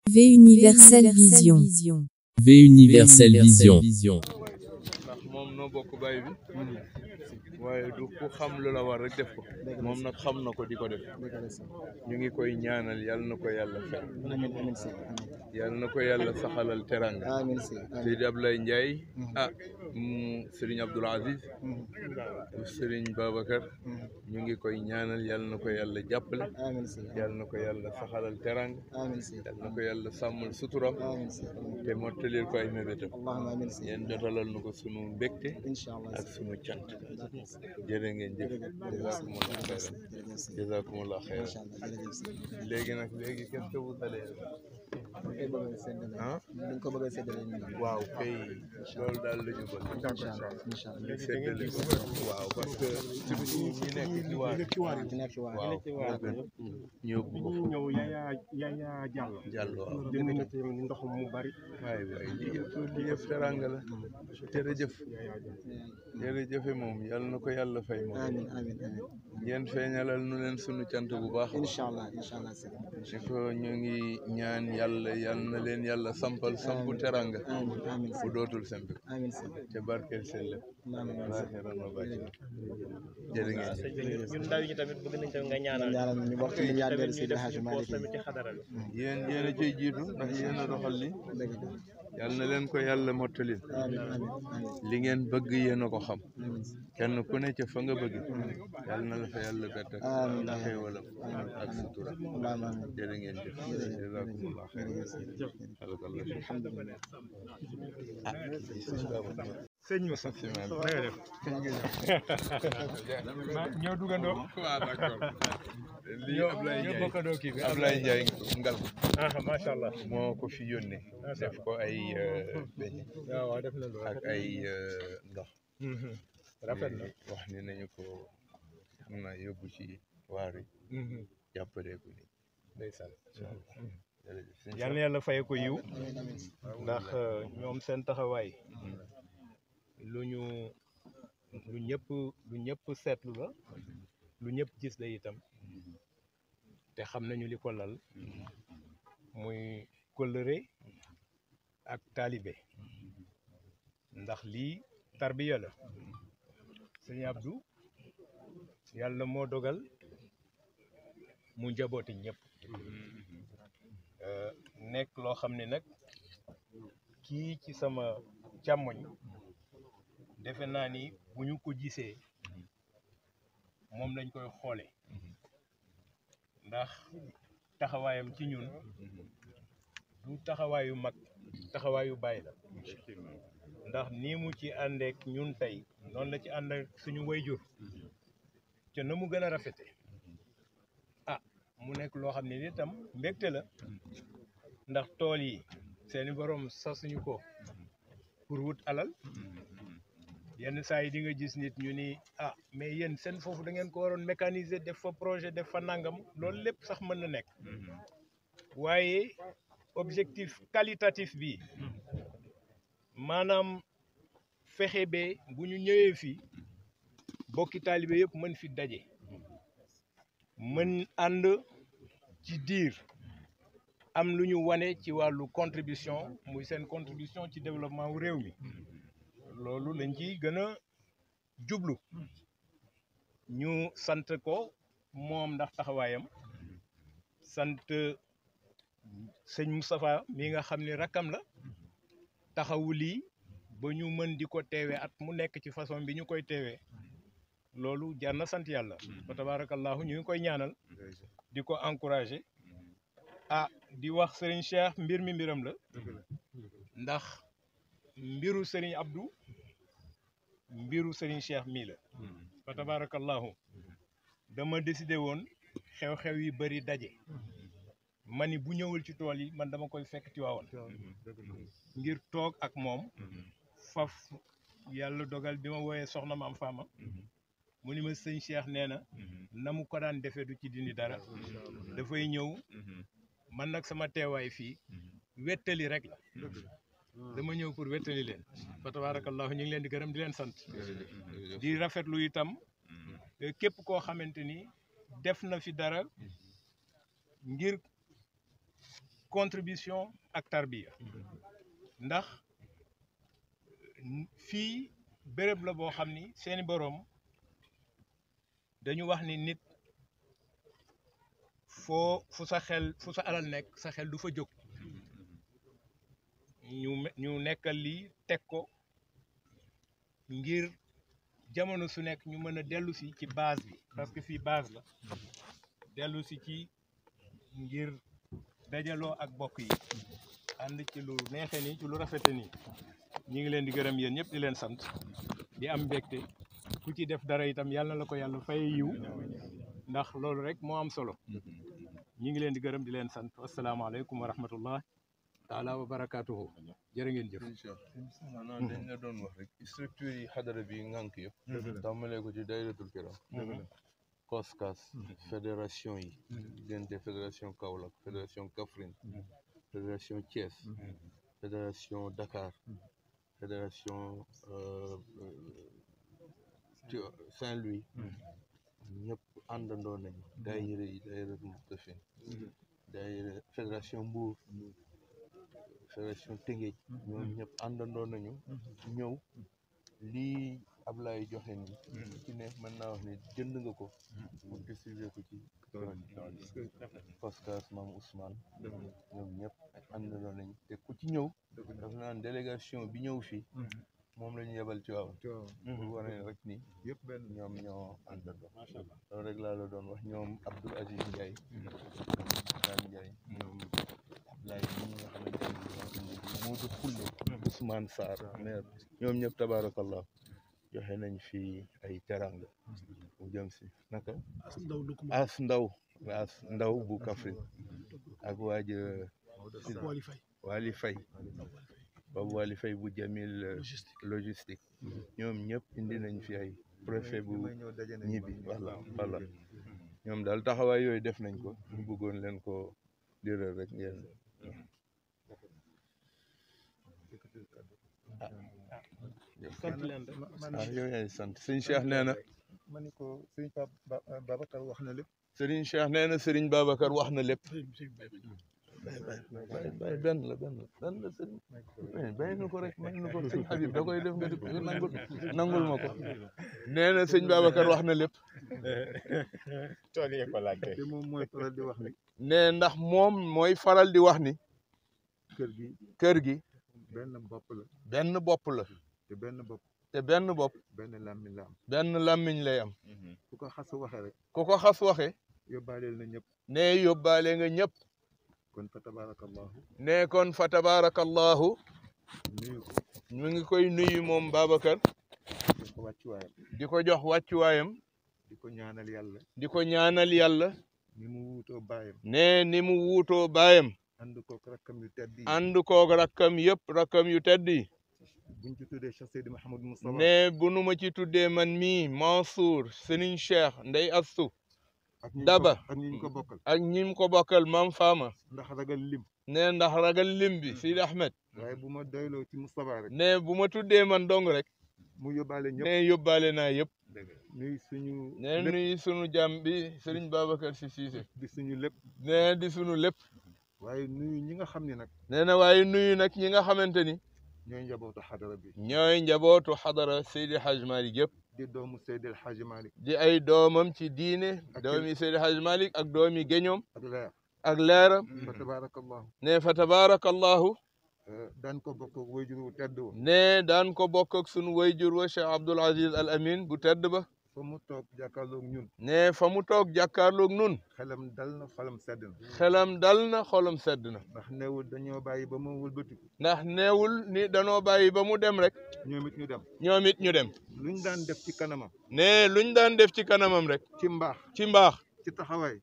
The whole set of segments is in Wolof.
V Universel Vision. V Universel Vision. ndax moom noo bokk baay bi waaye du ku xam lu la war rek def ko moom nag xam na ko di ko def ñu ngi koy ñaanal yàlla na ko yàlla fay yàlla na ko yàlla saxalal teranga Seydi Ablaye Ndiaye Serigne Abdoul Aziz Serigne Babacar ñu ngi koy ñaanal yàlla na ko yàlla jàppale yàlla na ko yàlla saxalal teranga yàlla na ko yàlla sàmmal suturam te mottalil ko ay mébétam yéen jotalal na ko sunu mbégte ak sunu cant jërë ngeen jëf jazakumullah xayran léegi qu'est-ce que vous allez dañ ko bëgg a séddale waaw kay loolu daal la ñu bëgg ñu séddale waaw parce que surtout ñi nekk ci waar waaw ñëw bu ko ñëw Yaya Diallo waaw jënd na ci ndox mu bari waay li yëpp teranga la jërëjëfe moom yàlla na ko yàlla fay moom amiin ngeen feeñalal nu leen sunu cant bu baax inshallah ci ko ñu ngi ñaan yàlla yal na leen yàlla sampal sampu teranga fu dootul sembi te barkeel seen lépp laaxiran wa baatin jërë ngeen ñun ndaw yi tamit bëgg nañ tamit nga ñaanal ñu bokk ci milliardaire Seydi Hadji Malick tamit ci xadara bi yéen a ciy jiitu ndax yéen a doxal li yal na leen ko yàlla mottalil li ngeen bëgg yéen a ko xam kenn ku ne ca fa nga bëgg yal na la fa yàlla bett ak xéewalam ak sutura jërë ngeen jëf jazakumullah xayran sëñ Moussa ñoo dugandoo waaw d'accord lii ñoo bokkandoo kii bi Ablaye Ndiaye ngal macha allah moo ko fi yónnee def ko ay beñ waaw def na loolu ak ay ndox rafet na wax ni nañu ko xam naa yóbbu ci waar yi jàppale ko ni ndeysaan jërëjëf yal na yàlla faye ko yiw ndax ñoom seen taxawaay lu ñëpp seetlu la lu ñëpp gis la itam te xam nañu li ko lal muy kóllëre ak taalibe ndax lii tarbiya la sëñ Abdou yàlla moo dogal mu njabooti ñëpp nekk loo xam ne nag kii ci sama càmmoñ defe naa ni bu ñu ko gisee moom lañ koy xoole ndax taxawaayam ci ñun du taxawaayu mag taxawaayu baay la ndax nii mu ci àndeek ñun tey noonu la ci ànd ak suñu wayjur te na mu gën a rafete mu nekk loo xam ne itam mbégte la ndax tool yi seeni borom sasuñu ko pour wut alal yenn saa yi di nga gis nit ñu ni mais yéen seen foofu da ngeen ko waroon mécaniser def fa projet def fa nangam loolu lépp sax mën na nekk waaye objectif qualitatif bi maanaam fexe ba bu ñu ñëwee fii bokki taalibe yëpp mën fi daje mën ànd ci diir am lu ñu wane ci wàllu contribution muy seen contribution ci développement wu réew mi loolu lañ ci gën a jublu ñu sant ko moom ndax taxawaayam sant sëñ Moustapha mi nga xam ne rakkam la taxawu lii ba ñu mën di ko teewee at mu nekk ci façon bi ñu koy teewee loolu jar na sant yàlla fa tabarakallahu ñu ngi koy ñaanal di ko encourager di wax Serigne Cheikh mbir mi mbiram la ndax mbiru Serigne Abdou mbiru Serigne Cheikh mii la fa tabarakallahu dama décidé woon xew-xew yi bari daje ma ni bu ñëwul ci tool yi man dama koy fekk Tiwaawan ngir toog ak moom faf yàlla dogal bi ma wooyee soxna ma am faama mu ni ma sëñ Cheikh nee na mu ko daan defee du ci dindi dara dafay ñëw man nag sama teewaay fii wettali rek la dama ñëw pour wettali leen fa tabarakallahu ñu ngi leen di gërëm di leen sant di rafetlu itam képp koo xamante ni def na fi dara ngir contribution ak tarbiya ndax fii béréb la boo xam ni seeni boroom dañu wax ni nit fu sa alal nekk sa xel du fa jóg ñu nekkal lii teg ko ngir jamono su nekk ñu mën a dellu si ci base bi parce que fii base la dellu si ci ngir dajaloo ak bokk yi ànd ci lu neexe nii ci lu rafete nii ñi ngi leen di gërëm yéen ñëpp di leen sant di am mbégte ku ci def dara itam yàlla na la ko yàlla fay yiw ndax loolu rek moo am solo ñi ngi leen di gërëm di leen sant asalaamaaleykum wa rahmatullah taala wa barakaatuhu jërë ngeen jëf xanaa dañ la doon wax rek structure yi xadara bi ngànk yëpp tàmbalee ko ci dayratul kiram COSCAS fédération yi diggante fédération Kaolack fédération Kaffrine fédération Thiès fédération Dakar fédération Saint-Louis ñëpp àndandoo nañu daayira yi daayiratul Muxtafin daayira fédération Mbour fédération Tëngéej ñoom ñëpp àndandoo nañu ñëw lii Ablaye joxe nii ci ne mën naa wax ne jënd nga ko pour distribuer ko ci COSCAS Maam Ousmane ñoom ñëpp àndandoo nañu te ku ci ñëw daf naan délégation bi ñëw fii moom la ñu yebal ci waaw pour wane rek ni yëpp benn ñoom ñoo àndandoo loolu rek laa la doon wax ñoom Abdoul Aziz Ndiaye ñoom Ablaye ñi nga xamante ne Modou Khoule Ousmane Sarr maire ñoom ñëpp tabarakallah joxe nañ fi ay teranga mu jëm si naka as ndaw bu Kaffrine ak waaj Wali Faye boobu Wali Faye bu Jamil logistique ñoom ñëpp indi nañ fi ay préfet bu ñibbi voilà ñoom daal taxawaay yooyu def nañ ko ñu bëggoon leen ko diral rek ngeen yow yaay sant sëñ Cheikh nee na ma ni ko sëriñ Babacar wax na lépp sëriñ Cheikh nee na sëriñ Babacar wax na lépp bay benn la sëriñ bay na ko rek may na ko sëñ Habib da koy def nga di nangul ma ko nee na sëñ Babacar wax na lépp tool yi ko laajte te moom mooy faral di wax ni nee ndax moom mooy faral di wax ni kër gi benn bopp la te benn bopp benn làmmiñ la am benn làmmiñ lay am ku ko xas waxe rek ku ko xas waxe yóbbaaleel na ñëpp ne yóbbaale nga ñëpp kon fa tabarakallahu ne kon fa tabarakallahu nuyu ko ñu ngi koy nuyu moom Babacar di ko wàccuwaayam di ko jox wàccuwaayam di ko ñaanal yàlla di ko ñaanal yàlla ni mu wuutoo baayam ne ni mu wuutoo baayam ànd koog rakkam yu tedd yi ànd koog rakkam yëpp rakkam yu tedd yi buñ ci tuddee Cheikh Seydi Mouhamadou Moustapha ne bu nu ma ci tuddee man mii Mansour Serigne Cheikh Ndey Astou Daba ak ñi ñu ko bokkal ak ñi mu ko bokkal Mam Fama ndax ragal lim ne ndax ragal lim bi Sidi Ahmed waaye bu ma doyloo ci Moustapha rek ne bu ma tuddee man dong rek mu yóbbaale ñëpp ne yóbbaale naa yëpp nuy suñu ne nuy sunu jàmm bi Serigne Babacar Sy Cissé di suñu lépp ne di sunu lépp waaye nuyu ñi nga xam ne nag nee na waaye nuyu nag ñi nga xamante ni ñooy njabootu xadara bi ñooy njabootu xadara Seydi Hadj Malick yëpp di doomu Seydi El Hadj Malick di ay doomam ci diine doomi Seydi Hadj Malick ak doomi géñoom ak leer ak leeram fa tabarakallahu ne fa tabarakallahu daan ko bokk ak wayjur wu tedd wa ne daan ko bokk ak sunu wayjur wa Cheikh Abdoul Aziz Al Amin bu tedd ba fa mu toog jàkkaarloog ñun ne fa mu toog jàkkaarloog nun xelam dal na xolam sedd na xelam dal na xolam sedd na ndax neewul dañoo bàyyi ba mu wëlbatiku ndax neewul ni danoo bàyyi ba mu dem rek ñoom it ñu dem ñoom it ñu dem luñ daan def ci kanamam ne luñ daan def ci kanamam rek ci mbaax ci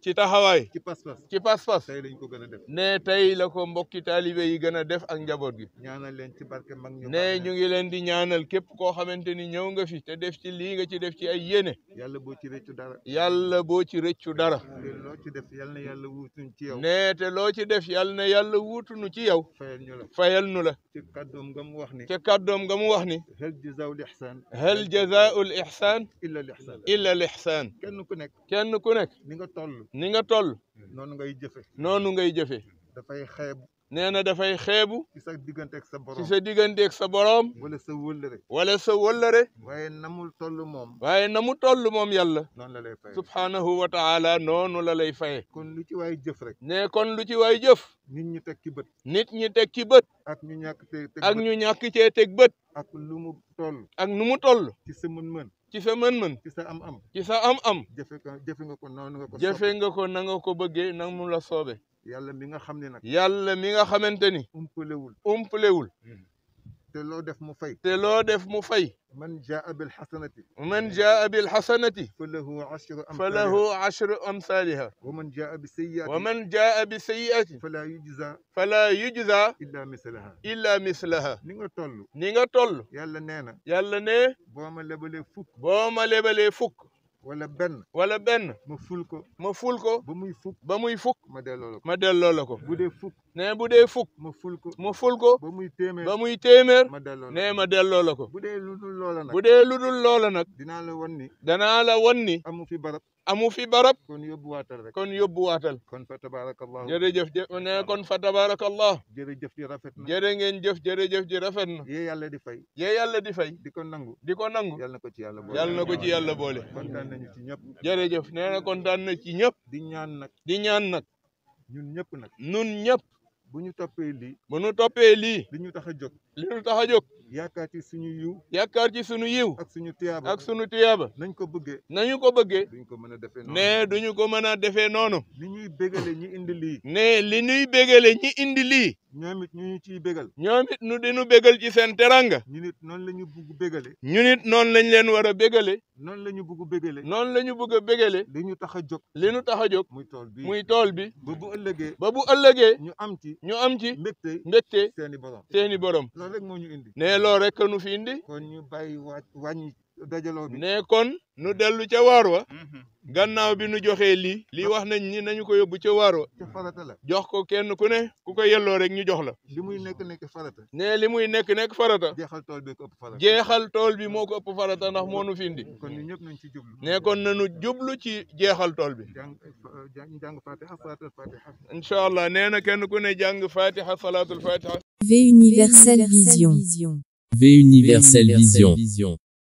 ci taxawaay ci pas-pas ci pas-pas tey lañ ko gën a def ne tey la ko mbokki taalibe yi gën a def ak njaboot gi ñaanal leen ci barke mag ñu ne ñu ngi leen di ñaanal képp koo xamante ni ñëw nga fi te def ci lii nga ci def ci ay yéene yàlla boo ci rëccu dara yàlla boo ci rëccu dara te loo ci def yal na yàlla wuutuñ ci yow ne te loo ci def yàlla na yàlla wuutunu ci yow fayal ñu la ci kàddoom nga mu wax ni ci kàddoom nga mu wax ni hal jazaa'ul ihsaan hal jazaa'ul ihsaan illa al ihsaan illa al ihsaan kenn ku nekk ni nga toll noonu ngay jëfe noonu ngay jëfe dafay xeebu nee na dafay xeebu ci sa digganteeg sa borom ci sa digganteeg sa boroom wala sa wëllëre wala sa wëllëre waaye namul toll moom waaye na mu toll moom yàlla noonu la lay fay subhaanahu wa taala noonu la lay faye kon lu ci waay jëf rek ne kon lu ci waay jëf nit ñi teg ci bët nit ñi teg ci bët ak ñu ñàkk te teg ak bët ñu ñàkk cee teg bët ak lu mu toll ak nu mu toll ci sa mën-mën ci sa mën-mën ci sa am-am ci sa am-am jëfe nga ko noonu nga ko jëfe nga ko na nga ko bëggee nag mu la soobe yàlla mi nga xam ne nag yàlla mi nga xamante ni umpalewul te loo def mu fay te loo def mu fay man jaa bil hasanati man jaa bil hasanati fa lahu ashru amthaliha wa man jaa bi sayyi'ati wa man jaa bi sayyi'ati fala yujza illa mislaha ni nga toll yàlla nee na boo ma lebalee fukk wala benn ma ful ko ba muy fukk ma delloo la ko bu dee fukk ne bu dee fukk ma ful ko ba muy téeméer ma delloo la ko bu dee lu dul loola nag danaa la won ni amu fi barab kon yóbbuwaatal kon fa tabarakallah jërëjëf ne kon fa tabarakallah jërëjëf ji rafet na jërë ngeen jërëjëf ji rafet na yee yàlla di fay di ko nangu yàlla na ko ci yàlla boole kontaan nañu ci ñëpp jërëjëf nee na kontaan na ci ñëpp di ñaan nag ñun ñëpp bu ñu toppee lii li ñu tax a jóg yaakaar ci suñu yiw ak suñu tiyaaba nañu ko bëggee duñ ko mën a defee noonu ne duñu ko mën a defee noonu li ñuy bégale ñi indi lii ne li ñuy bégale ñi indi lii ñoom it ñu ñu ciy bégal nu dinu bégal ci seen teranga ñu nit noonu la ñu bugg bégale ñu nit noonu lañ leen war a bégale noonu la ñu bugg bégale bëgg a bégale li ñu tax a jóg muy tool bi ba bu ëllëgee ñu am ci mbégte seeni borom loolu rek moo ñu indi ne loolu rek nu fi indi kon ñu bàyyi wàññi dajaloo bi ne kon nu dellu ca waar wa gannaaw bi nu joxee lii wax nañ ni nañu ko yóbbu ca waar wa ca farata la jox ko kenn ku ne ku ko yelloo rek ñu jox la li muy nekk farata ne li muy nekk farata jeexal tool bi moo ko ëpp farata ndax moo nu fi indi kon ñu ñëpp nañ ci jublu ne kon nañu jublu ci jeexal tool bi jàng fatiha salatul fatiha incha allah nee na kenn ku ne jàng fatiha salatul fatiha V Universelle Vision. V Universelle Vision.